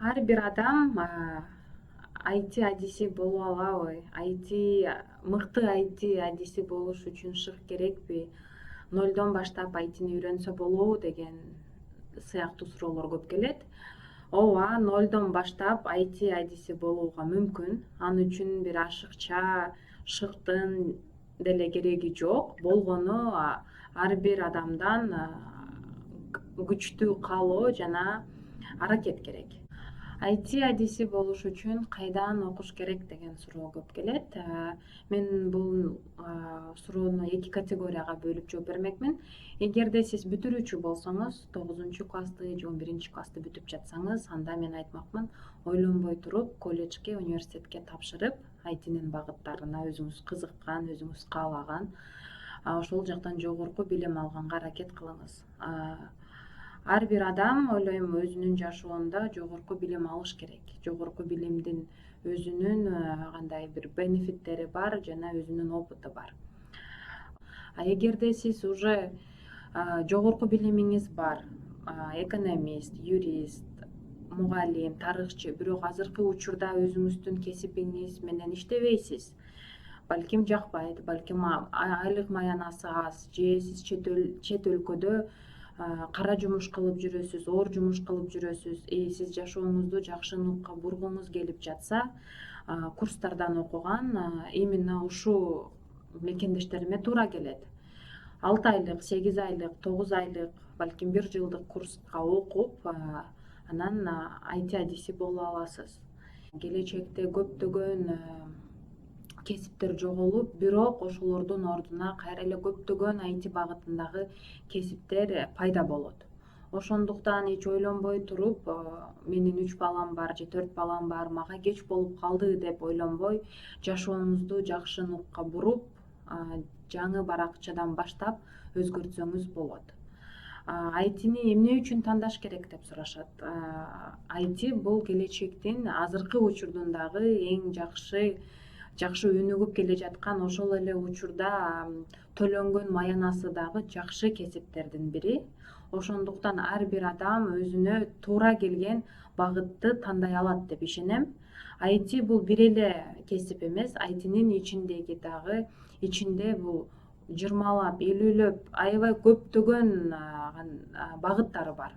Ар бир адам IT адиси боло алабы? Мыкты IT адиси болуш үчүн шык керекпи? Нолдон баштап ITни үйрөнсө болобу деген сыяктуу суроолор көп келет. Ооба, нолдон баштап IT адиси болууга мүмкүн. Ал үчүн бир ашыкча шыктын деле кереги жок. Болгону ар бир адамдан күчтүү каалоо жана аракет керек. IT адиси болуш үчүн кайдан окуш керек деген суроо көп келет. Мен бул суроону эки категорияга бөлүп жооп бермекмин. Эгерде сиз бүтүрүүчү болсоңуз, 9-классты же 11-классты бүтүп жатсаңыз, анда мен айтмакмын, ойлонбой туруп колледжге, университетке тапшырып, ITнин багыттарына өзүңүз кызыккан, өзүңүз каалаган ошол жактан жогорку билим алганга аракет кылыңыз. Ар бир адам ойлойм өзүнүн жашоонда жогорку билим алыш керек. Жогорку билимдин өзүнүн кандай бир бенефиттери бар жана өзүнүн опыту бар. Эгерде сиз уже жогорку билимиңиз бар, экономист, юрист, мугалим, тарыхчы, бирок азыркы учурда өзүңүздүн кесибиңиз менен иштебейсиз, балким жакпайт, балким айлык маянасы аз, же сиз чет өлкөдө кара жумуш кылып жүрөсүз, оор жумуш кылып жүрөсүз, сиз жашооңузду жакшы нукка бургуңуз келип жатса, курстардан окуган именно ушул мекендештериме туура келет. 6 айлык, 8 айлык, 9 айлык, балким 1 жылдык курска окуп, анан IT адиси боло аласыз. Келечекте көптөгөн кесиптер жоголуп, бирок ошолордун ордуна кайра эле көптөгөн IT багытындагы кесиптер пайда болот. Ошондуктан эч ойлонбой туруп, менин 3 балам бар же 4 балам бар, мага кеч болуп калды деп ойлонбой, жашооңузду жакшы нукка буруп, жаңы баракчадан баштап өзгөртсөңүз болот. ITни эмне үчүн тандаш керек деп сурашат. IT бул келечектин азыркы учурдун дагы эң жакшы өнүгүп келе жаткан, ошол эле учурда төлөнгөн маянасы дагы жакшы кесиптердин бири. Ошондуктан ар бир адам өзүнө туура келген багытты тандай алат деп ишенем. IT бул бир эле кесип эмес, ITнин ичинде бул 20лап, 50лөп, аябай көптөгөн багыттары бар.